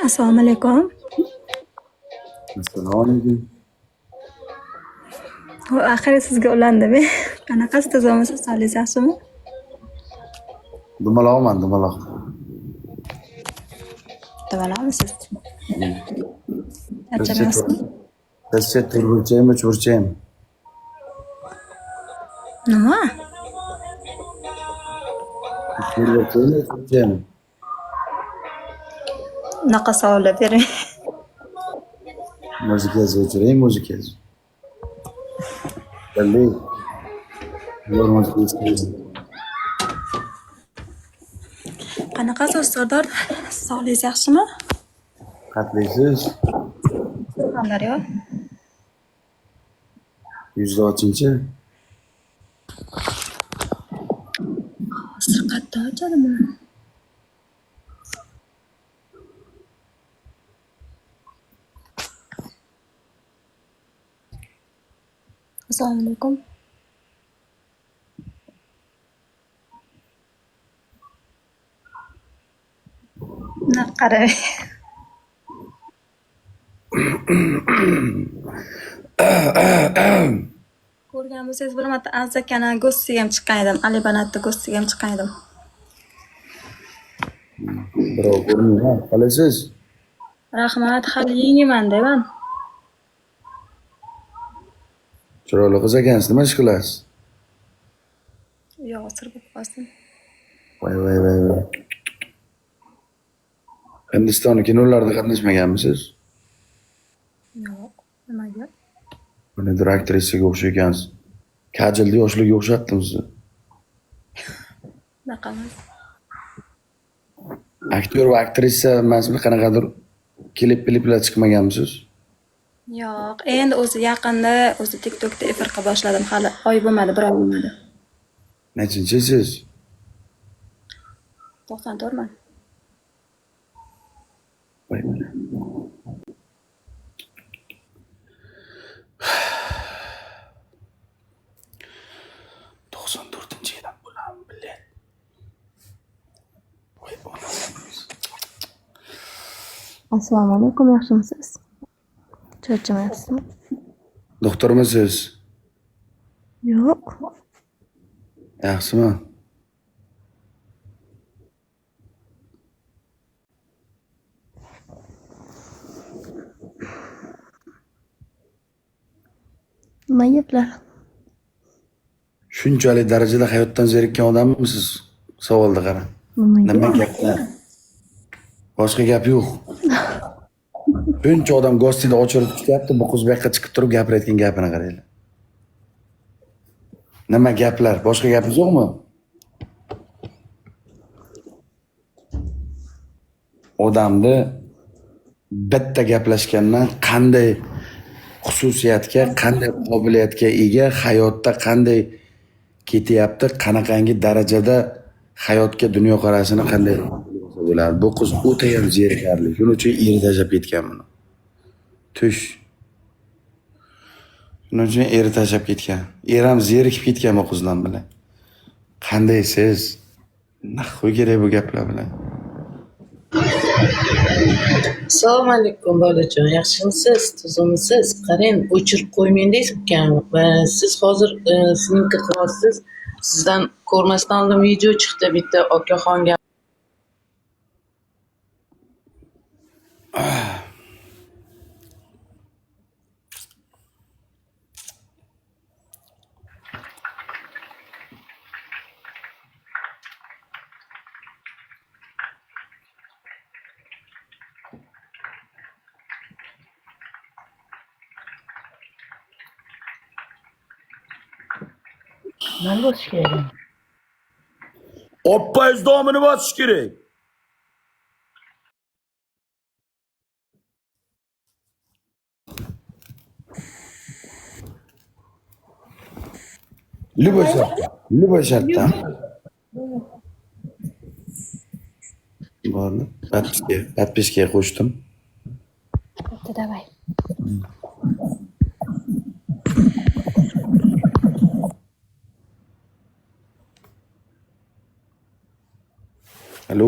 Assalomu alaykum. Assalomu alaykum. Oxiri sizga ulandim. Qanaqasiz, tozamisiz, sog'ligingiz yaxshimi? Dumaloqman, dumaloq. Davolamisiz? Sizcha Charchamayapsizmi? sizcha turburchaymi, cho'rchaymi? Nima? Turburchaymi, cho'rchaymi? Unaqa savollar bering. Muzikaga o'chiring, muzikaga. Dalli. Yo'q muzika. Qanaqasiz, Sardor? Sog'ligingiz yaxshimi? Qatlaysiz? Surxondaryo. 100-ochinchi. Hozir qayerda ochadimi? Assalomu alaykum. Qarang. Ko'rgan bo'lsangiz bir marta Azakani go'stiga ham chiqqan edim. Ali Banatda go'stiga ham chiqqan edim. Birov ko'rmayman. Qalaysiz? Rahmat, hali yengimanda man. Chiroyli qiz ekansiz, nima ish qilasiz? Yo'q, sir bo'lib qolsin. Voy. Hindiston kinolarida qatnashmaganmisiz? Yo'q, nimaga? Buni aktrisaga o'xshagansiz. Kajilni yoshligiga o'xshatdim sizni. Bunaqamiz. Aktyor va aktrisa emasmi, qanaqadir kliplar chiqmaganmisiz? Yo'q, endi o'zi yaqinda TikTokda efir qila boshladim. Hali oy bo'lmadi, bir oy bo'lmadi. Nechinchisiz? 94 man. Voy. 94-yildan bo'laman, bilet. Voy onam. Assalomu alaykum, yaxshimisiz? Charchamayapsizmi? Doktormisiz? Yo'q. Yaxshimi? Nima gaplar? Shunchalik darajada hayotdan zerikkan odammisiz? Savolda qara. Nima gaplar? Boshqa gap yo'q. Shuncha odam go'stida ochirib chiqyapti, bu qiz bu yoqqa chiqib turib gapirayotgan gapini qaranglar. Nima gaplar? Boshqa gapingiz yo'qmi? Odamni bitta gaplashgandan qanday xususiyatga, qanday qobiliyatga ega, hayotda qanday ketyapti, qanaqangi darajada hayotga, dunyoqarashini qanday bo'ladi. Bu qiz o'ta ham zerikarli. Shuning uchun eri tashlab ketgan buni. Tush. Shuning uchun eri tashlab ketgan. Er ham zerikib ketgan bu qizdan bilan. Qanday siz? Nahvoy kerak bu gaplar bilan. Assalomu alaykum bolajon, yaxshimisiz, tuzimisiz? Qarang, o'chirib qo'ymang deyapman. Siz hozir sizning qilyapsiz. Sizdan ko'rmasdan oldin video chiqdi bitta okaxonga. Nima bo'lishi kerak? Oppa izdomini bosish kerak. Любой shartda. Bormi? Подписка qo'shdim. Давай. Алло.